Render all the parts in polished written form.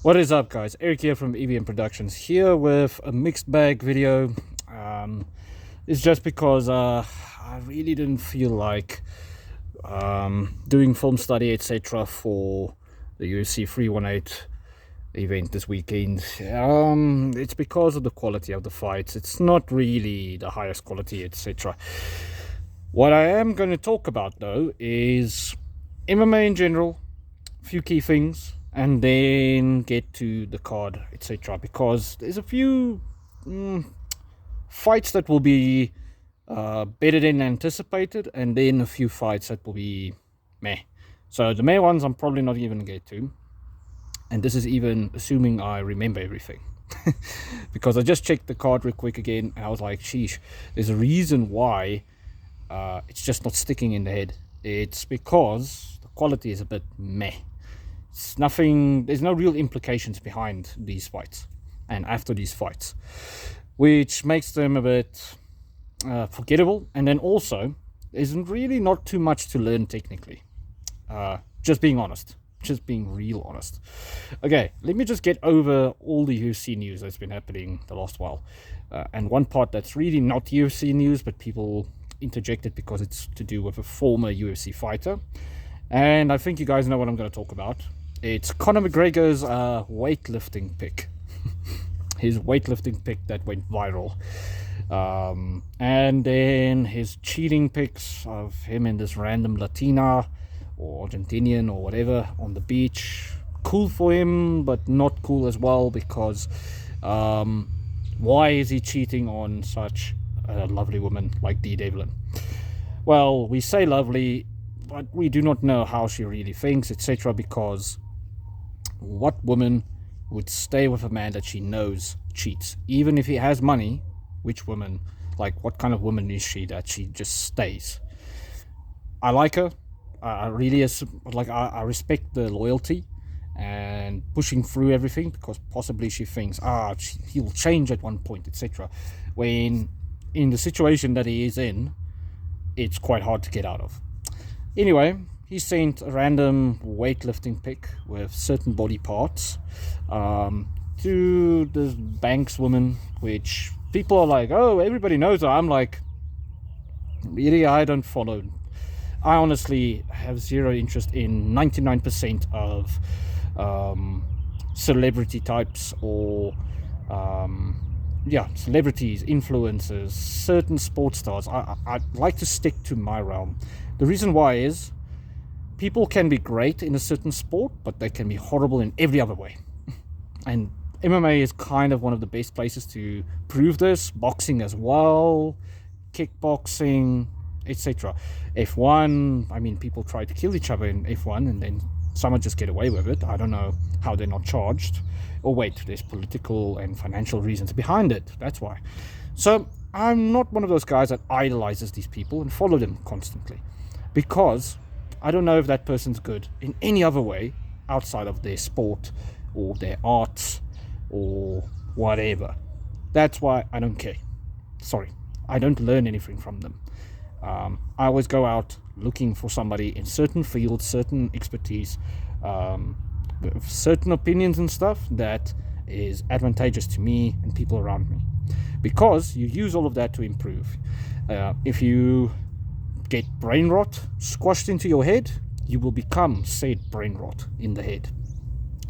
What is up, guys? Eric here from EVM Productions, here with a mixed bag video. Um, it's just because I really didn't feel like doing film study, etc., for the UFC 318 event this weekend. It's because of the quality of the fights. It's not really the highest quality, etc. What I am going to talk about, though, is MMA in general, a few key things, and then get to the card, etc. Because there's a few fights that will be better than anticipated, and then a few fights that will be meh. So the meh ones I'm probably not even going to get to, and this is even assuming I remember everything. Because I just checked the card real quick again, and I was like, sheesh, there's a reason why it's just not sticking in the head. It's because the quality is a bit meh. It's nothing, there's no real implications behind these fights and after these fights, which makes them a bit forgettable. And then also, there's really not too much to learn technically. Just being honest. Just being real honest. Okay, let me just get over all the UFC news that's been happening the last while. And one part that's really not UFC news, but people interject it because it's to do with a former UFC fighter. And I think you guys know what I'm going to talk about. It's Conor McGregor's weightlifting pick. His weightlifting pick that went viral. And then his cheating pics of him and this random Latina or Argentinian or whatever on the beach. Cool for him, but not cool as well, because why is he cheating on such a lovely woman like Dee Devlin? Well, we say lovely, but we do not know how she really thinks, etc., because what woman would stay with a man that she knows cheats? Even if he has money, which woman, like what kind of woman is she that she just stays? I like her. I really I respect the loyalty and pushing through everything, because possibly she thinks he'll change at one point, etc., when in the situation that he is in, it's quite hard to get out of. Anyway, he sent a random weightlifting pic with certain body parts to this Banks woman, which people are like, oh, everybody knows her. I'm like, really, I don't follow. I honestly have zero interest in 99% of celebrity types or celebrities, influencers, certain sports stars. I like to stick to my realm. The reason why is people can be great in a certain sport, but they can be horrible in every other way. And MMA is kind of one of the best places to prove this. Boxing as well, kickboxing, etc. F1, I mean, people try to kill each other in F1 and then someone just get away with it. I don't know how they're not charged. Or wait, there's political and financial reasons behind it. That's why. So I'm not one of those guys that idolizes these people and follow them constantly, because I don't know if that person's good in any other way outside of their sport or their arts or whatever. That's why I don't care. Sorry, I don't learn anything from them. I always go out looking for somebody in certain fields, certain expertise, with certain opinions and stuff that is advantageous to me and people around me, because you use all of that to improve. If you get brain rot squashed into your head, you will become said brain rot in the head.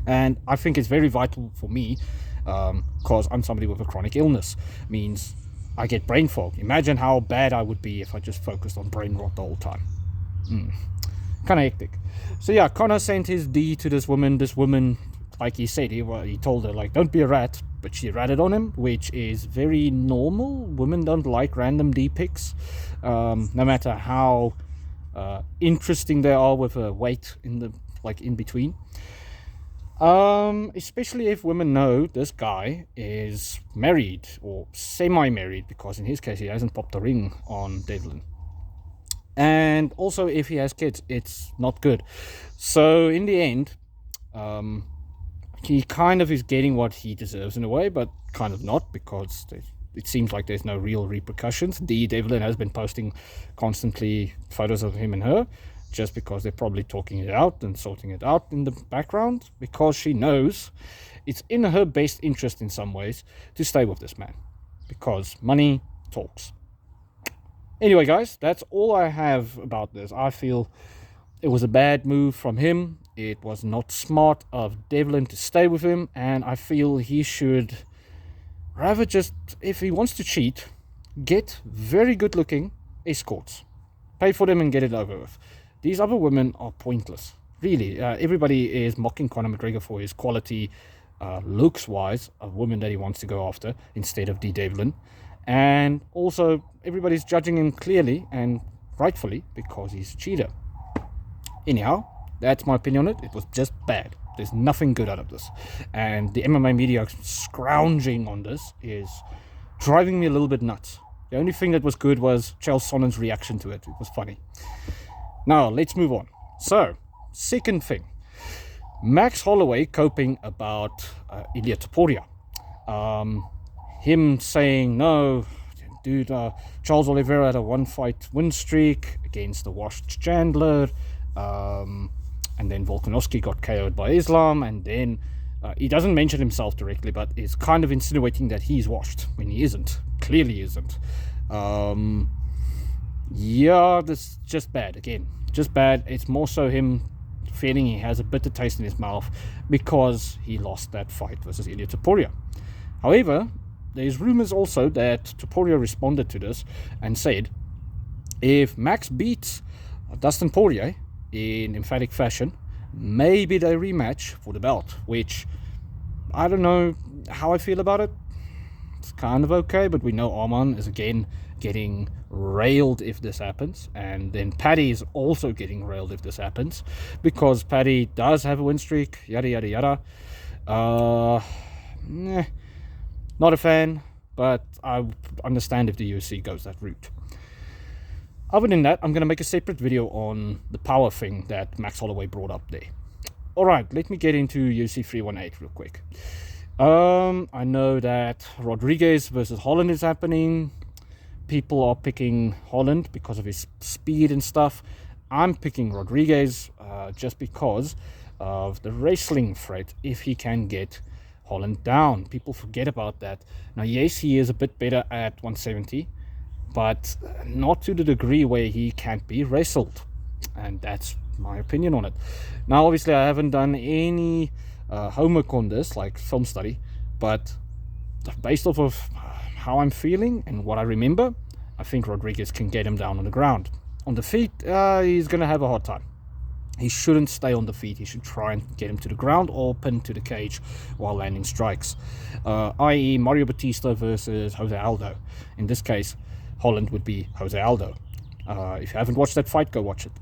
And I think it's very vital for me, because I'm somebody with a chronic illness. Means I get brain fog. Imagine how bad I would be if I just focused on brain rot the whole time. Kind of hectic. So yeah, Connor sent his D to this woman. This woman, like he said, he told her, like, don't be a rat, but she ratted on him, which is very normal. Women don't like random D pics, no matter how interesting they are with a weight in between. Especially if women know this guy is married or semi-married, because in his case he hasn't popped the ring on Devlin. And also if he has kids, it's not good. So in the end, he kind of is getting what he deserves in a way, but kind of not, because it seems like there's no real repercussions. Dee Devlin has been posting constantly photos of him and her, just because they're probably talking it out and sorting it out in the background, because she knows it's in her best interest in some ways to stay with this man, because money talks. Anyway, guys, that's all I have about this. I feel it was a bad move from him. It was not smart of Devlin to stay with him, and I feel he should rather just, if he wants to cheat, get very good looking escorts, pay for them and get it over with. These other women are pointless, really. Everybody is mocking Conor McGregor for his quality looks wise of women that he wants to go after instead of D. Devlin, and also everybody's judging him clearly and rightfully because he's a cheater. Anyhow, that's my opinion on it. It was just bad. There's nothing good out of this, and the MMA media scrounging on this is driving me a little bit nuts. The only thing that was good was Chael Sonnen's reaction to it. It was funny. Now, let's move on. So, second thing. Max Holloway coping about Ilia Topuria. Him saying, no, dude, Charles Oliveira had a one-fight win streak against the washed Chandler. And then Volkanovski got KO'd by Islam. And then he doesn't mention himself directly, but is kind of insinuating that he's washed when he isn't. Clearly isn't. Yeah, this is just bad. Again, just bad. It's more so him feeling he has a bitter taste in his mouth because he lost that fight versus Ilia Topuria. However, there's rumors also that Topuria responded to this and said, if Max beats Dustin Poirier in emphatic fashion, maybe they rematch for the belt, which I don't know how I feel about it. It's kind of okay, but we know Arman is again getting railed if this happens, and then Paddy is also getting railed if this happens, because Paddy does have a win streak, yada yada yada. Not a fan, but I understand if the UFC goes that route. Other than that, I'm going to make a separate video on the power thing that Max Holloway brought up there. Alright, let me get into UFC 318 real quick. I know that Rodriguez versus Holland is happening. People are picking Holland because of his speed and stuff. I'm picking Rodriguez just because of the wrestling threat, if he can get Holland down. People forget about that. Now, yes, he is a bit better at 170, but not to the degree where he can't be wrestled. And that's my opinion on it. Now, obviously, I haven't done any homework on this, like film study, but based off of how I'm feeling and what I remember, I think Rodriguez can get him down on the ground. On the feet, he's going to have a hard time. He shouldn't stay on the feet. He should try and get him to the ground or pin to the cage while landing strikes. I.e. Mario Batista versus Jose Aldo. In this case, Holland would be Jose Aldo. If you haven't watched that fight, go watch it.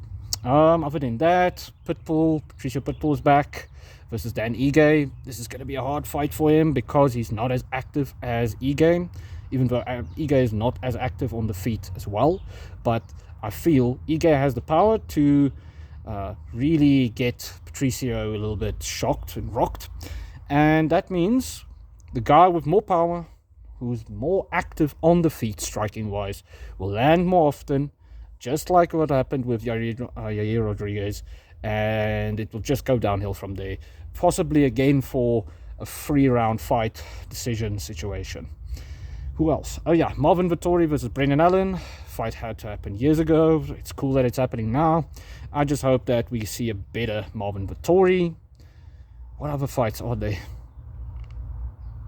Other than that, Patricio Pitbull is back versus Dan Ige. This is going to be a hard fight for him because he's not as active as Ige, even though Ige is not as active on the feet as well. But I feel Ige has the power to really get Patricio a little bit shocked and rocked. And that means the guy with more power, who's more active on the feet striking wise, will land more often, just like what happened with Yair Rodriguez, and it will just go downhill from there, possibly again for a 3-round fight decision situation. Who else? Oh yeah, Marvin Vettori versus Brendan Allen. Fight had to happen years ago. It's cool that it's happening now. I just hope that we see a better Marvin Vettori. What other fights are there?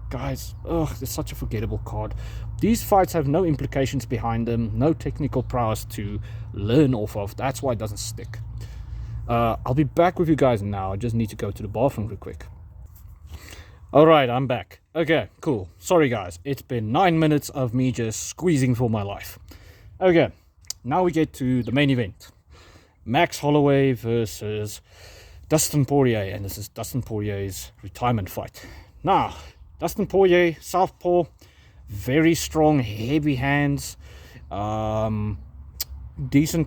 Guys, it's such a forgettable card. These fights have no implications behind them, no technical prowess to learn off of. That's why it doesn't stick. I'll be back with you guys now. I just need to go to the bathroom real quick. Alright, I'm back. Okay, cool. Sorry guys, it's been 9 minutes of me just squeezing for my life. Okay, now we get to the main event. Max Holloway versus Dustin Poirier, and this is Dustin Poirier's retirement fight. Now, Dustin Poirier, southpaw, very strong, heavy hands, decent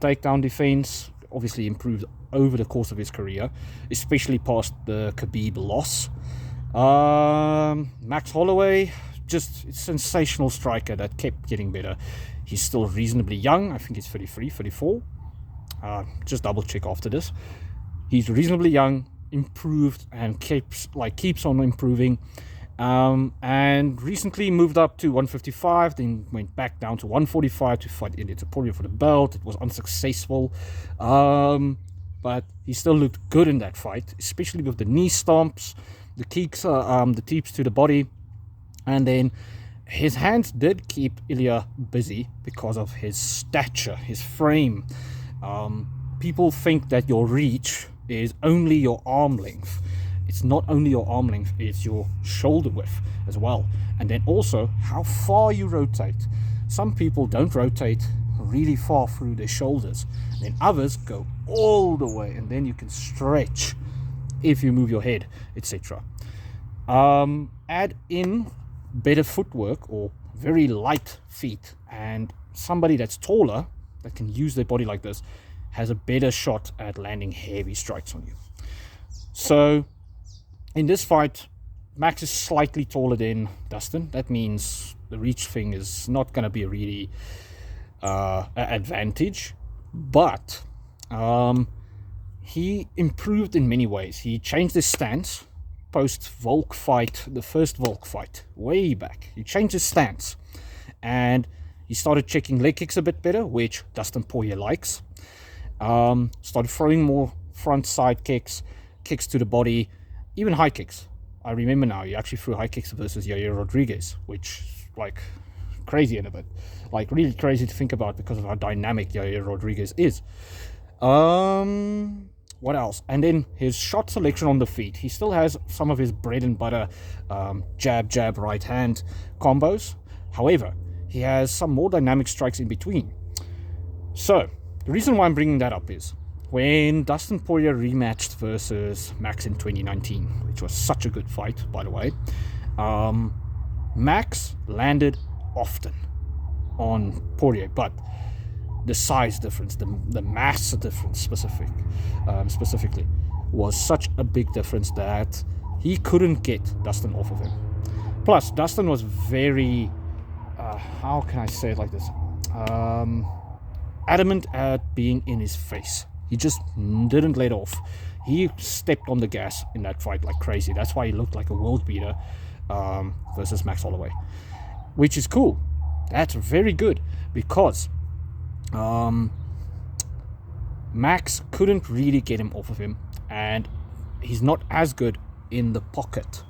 takedown defense, obviously improved over the course of his career, especially past the Khabib loss. Max Holloway, just a sensational striker that kept getting better. He's still reasonably young. I think he's 33, 34. just double check after this. He's reasonably young, improved, and keeps on improving. And recently moved up to 155, then went back down to 145 to fight Ilia Topuria for the belt. It was unsuccessful, but he still looked good in that fight, especially with the knee stomps, the kicks, the teeps to the body, and then his hands did keep Ilia busy because of his stature, his frame. People think that your reach is only your arm length. It's not only your arm length, it's your shoulder width as well. And then also how far you rotate. Some people don't rotate really far through their shoulders. Then others go all the way, and then you can stretch if you move your head, etc. Add in better footwork or very light feet, and somebody that's taller that can use their body like this has a better shot at landing heavy strikes on you. So in this fight, Max is slightly taller than Dustin. That means the reach thing is not going to be a really advantage. But he improved in many ways. He changed his stance post-Volk fight, the first Volk fight, way back. He changed his stance. And he started checking leg kicks a bit better, which Dustin Poirier likes. Started throwing more front side kicks, kicks to the body, even high kicks. I remember now, he actually threw high kicks versus Yair Rodriguez, which like crazy in a bit. Like really crazy to think about because of how dynamic Yair Rodriguez is. What else? And then his shot selection on the feet. He still has some of his bread and butter jab, jab, right hand combos. However, he has some more dynamic strikes in between. So, the reason why I'm bringing that up is when Dustin Poirier rematched versus Max in 2019, which was such a good fight, by the way, Max landed often on Poirier, but the size difference, the mass difference specifically, was such a big difference that he couldn't get Dustin off of him. Plus, Dustin was very, how can I say it like this, adamant at being in his face. He just didn't let off. He stepped on the gas in that fight like crazy. That's why he looked like a world beater versus Max Holloway, which is cool. That's very good because Max couldn't really get him off of him, and he's not as good in the pocket,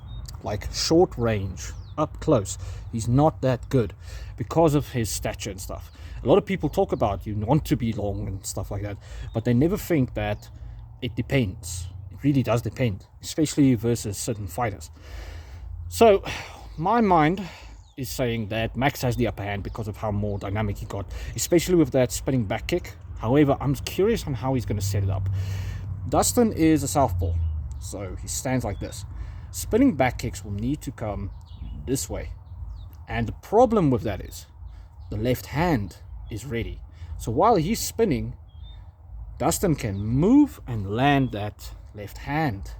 like short range, up close. He's not that good because of his stature and stuff. A lot of people talk about you want to be long and stuff like that, but they never think that it depends. It really does depend, especially versus certain fighters. So my mind is saying that Max has the upper hand because of how more dynamic he got, especially with that spinning back kick. However, I'm curious on how he's going to set it up. Dustin is a southpaw, so he stands like this. Spinning back kicks will need to come this way, and the problem with that is the left hand is ready. So while he's spinning, Dustin can move and land that left hand.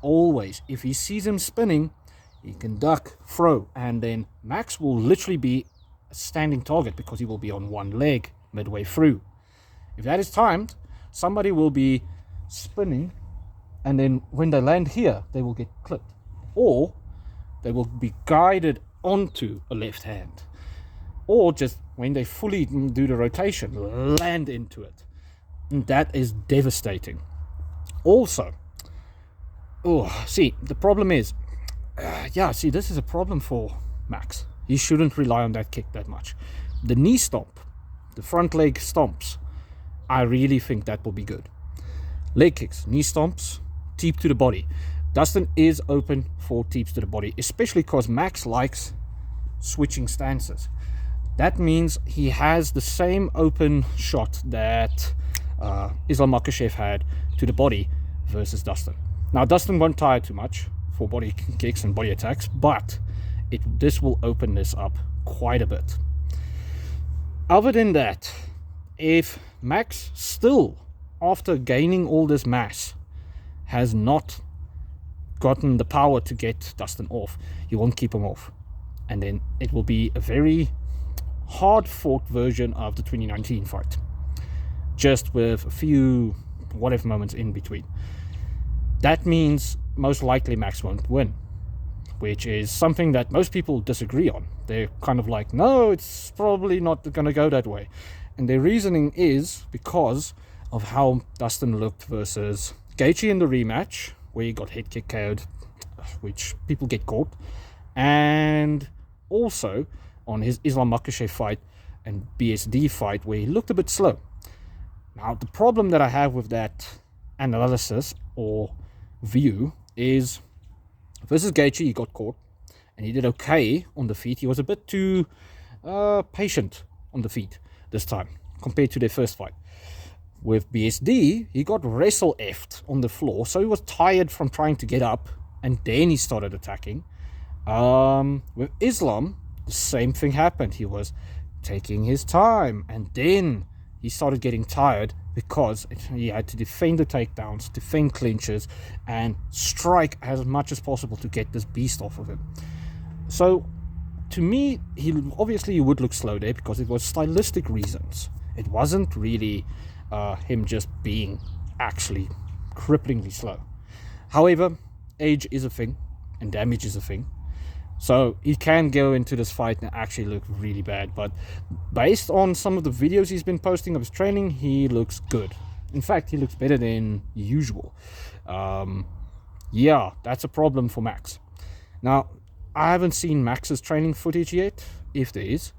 Always, if he sees him spinning, he can duck, throw, and then Max will literally be a standing target because he will be on one leg midway through. If that is timed, somebody will be spinning, and then when they land here, they will get clipped, or they will be guided onto a left hand, or just when they fully do the rotation, land into it. And that is devastating. Also, the problem is, this is a problem for Max. He shouldn't rely on that kick that much. The knee stomp, the front leg stomps, I really think that will be good. Leg kicks, knee stomps, teep to the body. Dustin is open for teeps to the body, especially because Max likes switching stances. That means he has the same open shot that Islam Makhachev had to the body versus Dustin. Now, Dustin won't tire too much for body kicks and body attacks, but this will open this up quite a bit. Other than that, if Max still, after gaining all this mass, has not gotten the power to get Dustin off, you won't keep him off. And then it will be a very hard-fought version of the 2019 fight. just with a few whatever moments in between. That means most likely Max won't win, which is something that most people disagree on. They're kind of like, no, it's probably not going to go that way. And their reasoning is because of how Dustin looked versus Gaethje in the rematch, where he got head kick KO'd, which people get caught, and also on his Islam Makhachev fight and BSD fight, where he looked a bit slow. Now, the problem that I have with that analysis or view is versus Gaethje, he got caught, and he did okay on the feet. He was a bit too patient on the feet this time compared to their first fight. With BSD, he got wrestle-effed on the floor, so he was tired from trying to get up, and then he started attacking. With Islam, the same thing happened. He was taking his time, and then he started getting tired because he had to defend the takedowns, defend clinches, and strike as much as possible to get this beast off of him. So, to me, he would look slow there because it was stylistic reasons. It wasn't really him just being actually cripplingly slow. However, age is a thing, and damage is a thing. So he can go into this fight and actually look really bad. But based on some of the videos he's been posting of his training, he looks good. In fact, he looks better than usual. Yeah, that's a problem for Max. Now, I haven't seen Max's training footage yet, if there is.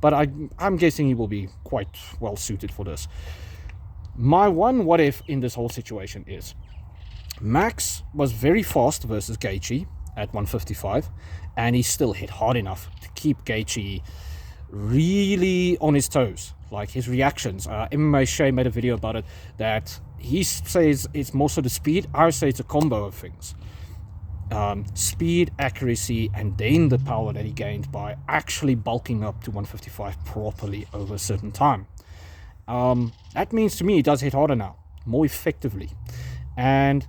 But I'm guessing he will be quite well suited for this. My one what if in this whole situation is Max was very fast versus Gaethje at 155, and he still hit hard enough to keep Gaethje really on his toes. Like his reactions, MMA Shay made a video about it, that he says it's more so the speed. I say it's a combo of things. Speed, accuracy, and then the power that he gained by actually bulking up to 155 properly over a certain time. That means to me he does hit harder now, more effectively. And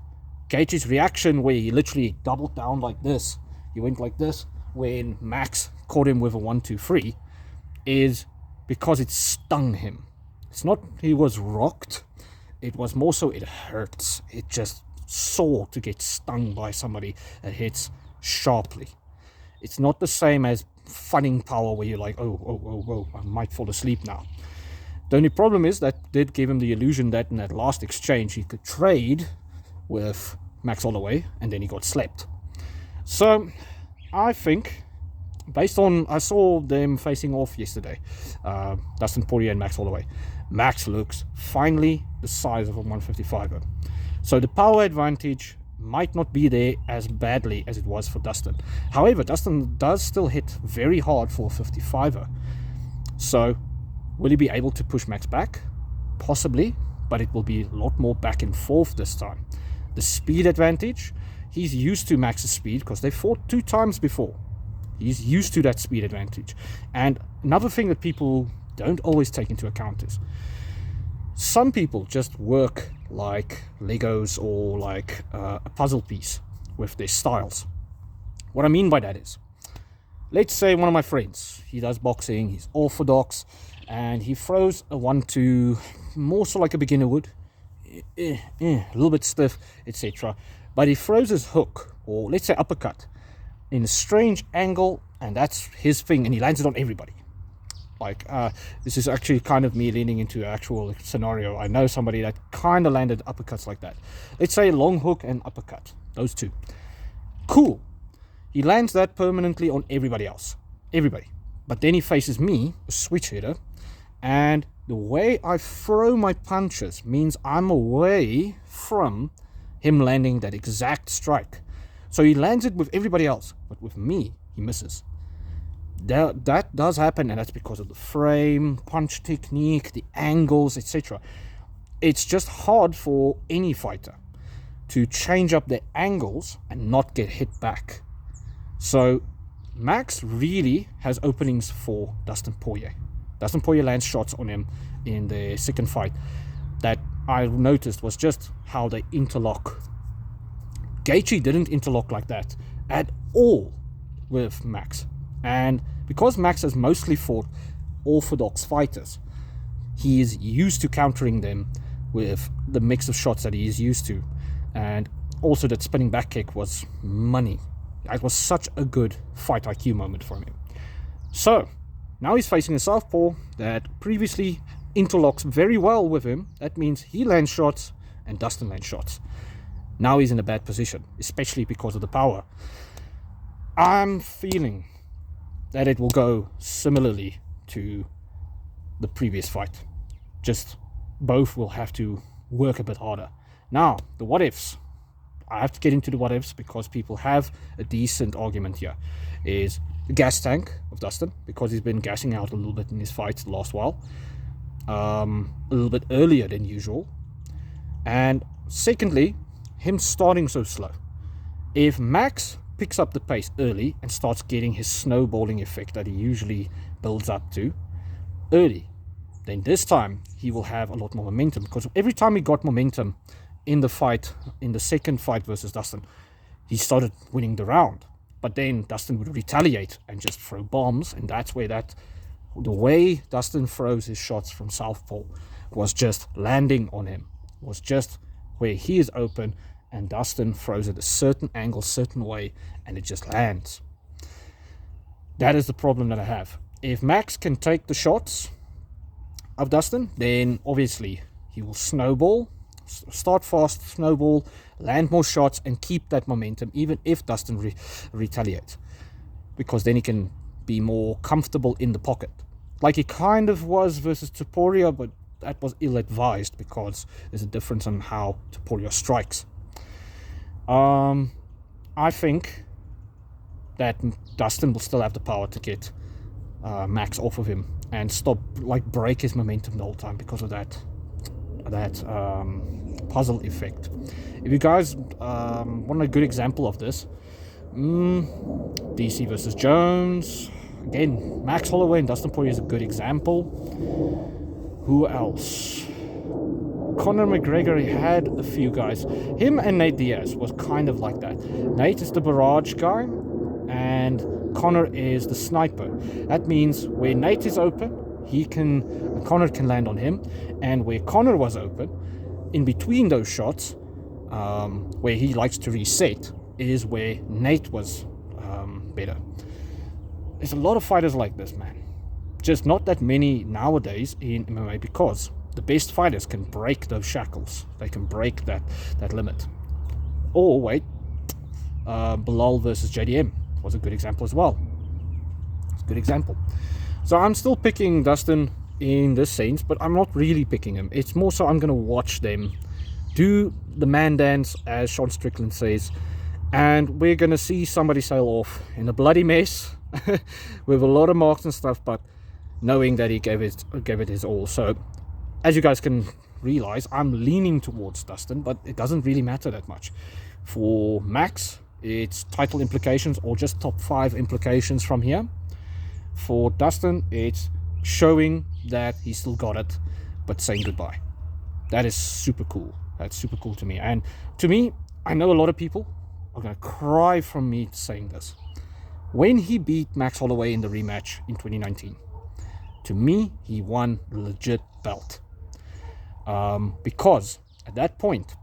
Gaethje's reaction, where he literally doubled down like this, he went like this when Max caught him with a 1-2-3, is because it stung him. It's not he was rocked, it was more so it hurts. It just sore to get stung by somebody that hits sharply. It's not the same as funning power where you're like, oh, I might fall asleep now. The only problem is that did give him the illusion that in that last exchange he could trade with Max Holloway, and then he got slept. So I think, based on, I saw them facing off yesterday, Dustin Poirier and Max Holloway. Max looks finally the size of a 155er. So the power advantage might not be there as badly as it was for Dustin. However, Dustin does still hit very hard for a 55er. So will he be able to push Max back? Possibly, but it will be a lot more back and forth this time. The speed advantage, he's used to Max's speed because they fought 2 times before. He's used to that speed advantage. And another thing that people don't always take into account is some people just work like Legos or like a puzzle piece with their styles. What I mean by that is, let's say one of my friends, he does boxing, he's orthodox, and he throws a 1-2, more so like a beginner would, a little bit stiff, etc. But he throws his hook, or let's say uppercut, in a strange angle, and that's his thing, and he lands it on everybody. Like, this is actually kind of me leaning into an actual scenario. I know somebody that kind of landed uppercuts like that. Let's say long hook and uppercut, those two. Cool. He lands that permanently on everybody else. Everybody. But then he faces me, a switch hitter, and the way I throw my punches means I'm away from him landing that exact strike. So he lands it with everybody else, but with me, he misses. That does happen, and that's because of the frame, punch technique, the angles, etc. It's just hard for any fighter to change up their angles and not get hit back. So Max really has openings for Dustin Poirier. Dustin Poirier lands shots on him in the second fight that I noticed was just how they interlock. Gaethje didn't interlock like that at all with Max. And because Max has mostly fought orthodox fighters, he is used to countering them with the mix of shots that he is used to. And also that spinning back kick was money. It was such a good fight IQ moment from him. So, now he's facing a southpaw that previously interlocks very well with him. That means he lands shots and Dustin lands shots. Now he's in a bad position, especially because of the power. I'm feeling that it will go similarly to the previous fight. Just both will have to work a bit harder. Now, the what ifs. I have to get into the what ifs because people have a decent argument here. Is the gas tank of Dustin, because he's been gassing out a little bit in his fights the last while. A little bit earlier than usual. And secondly, him starting so slow. If Max picks up the pace early and starts getting his snowballing effect that he usually builds up to early, then this time he will have a lot more momentum, because every time he got momentum in the fight, in the second fight versus Dustin, he started winning the round. But then Dustin would retaliate and just throw bombs, and that's where the way Dustin throws his shots from southpaw was just landing on him, was just where he is open and Dustin throws it a certain angle, certain way, and it just lands. That is the problem that I have. If Max can take the shots of Dustin, then obviously he will snowball, start fast, snowball, land more shots, and keep that momentum, even if Dustin retaliates. Because then he can be more comfortable in the pocket. Like he kind of was versus Topuria, but that was ill-advised because there's a difference on how Topuria strikes. I think that Dustin will still have the power to get Max off of him and break his momentum the whole time because of that puzzle effect. If you guys want a good example of this, DC versus Jones, again, Max Holloway and Dustin Poirier is a good example. Who else? Conor McGregor, he had a few guys. Him and Nate Diaz was kind of like that. Nate is the barrage guy and Conor is the sniper. That means where Nate is open, Conor can land on him, and where Conor was open, in between those shots, where he likes to reset, is where Nate was better. There's a lot of fighters like this, man. Just not that many nowadays in MMA, because the best fighters can break those shackles. They can break that limit. Or wait, Bilal versus JDM was a good example as well. It's a good example. So I'm still picking Dustin in this sense, but I'm not really picking him. It's more so I'm going to watch them do the man dance, as Sean Strickland says, and we're going to see somebody sail off in a bloody mess with a lot of marks and stuff, but knowing that he gave it his all. So as you guys can realize, I'm leaning towards Dustin, but it doesn't really matter that much. For Max, it's title implications or just top 5 implications from here. For Dustin, it's showing that he still got it, but saying goodbye. That is super cool. That's super cool to me. And to me, I know a lot of people are going to cry from me saying this. When he beat Max Holloway in the rematch in 2019, to me, he won the legit belt. Because at that point,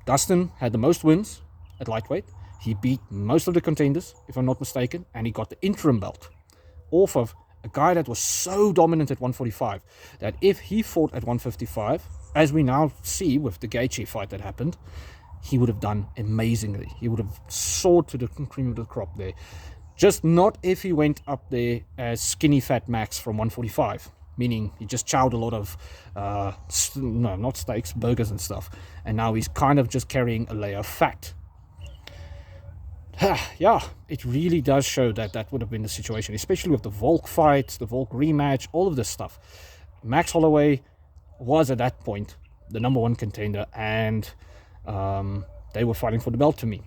Dustin had the most wins at lightweight. He beat most of the contenders, if I'm not mistaken, and he got the interim belt off of a guy that was so dominant at 145 that if he fought at 155, as we now see with the Gaethje fight that happened, he would have done amazingly. He would have soared to the cream of the crop there. Just not if he went up there as skinny fat Max from 145, meaning he just chowed a lot of, not steaks, burgers and stuff. And now he's kind of just carrying a layer of fat. Yeah, it really does show that would have been the situation, especially with the Volk fight, the Volk rematch, all of this stuff. Max Holloway was at that point the number 1 contender, and they were fighting for the belt to me.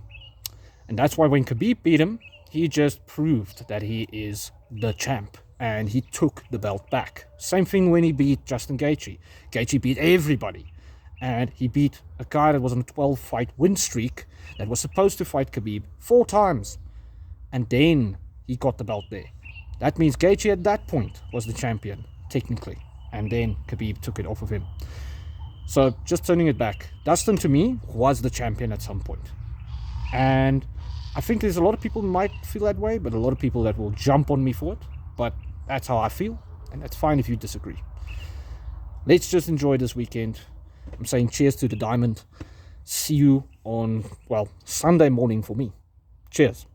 And that's why when Khabib beat him, he just proved that he is the champ, and he took the belt back. Same thing when he beat Justin Gaethje. Gaethje beat everybody, and he beat a guy that was on a 12-fight win streak that was supposed to fight Khabib 4 times, and then he got the belt there. That means Gaethje at that point was the champion, technically. and then Khabib took it off of him. So just turning it back, Dustin to me was the champion at some point. And I think there's a lot of people who might feel that way, but a lot of people that will jump on me for it. But that's how I feel, and that's fine if you disagree. Let's just enjoy this weekend. I'm saying cheers to the diamond. See you on, well, Sunday morning for me. Cheers.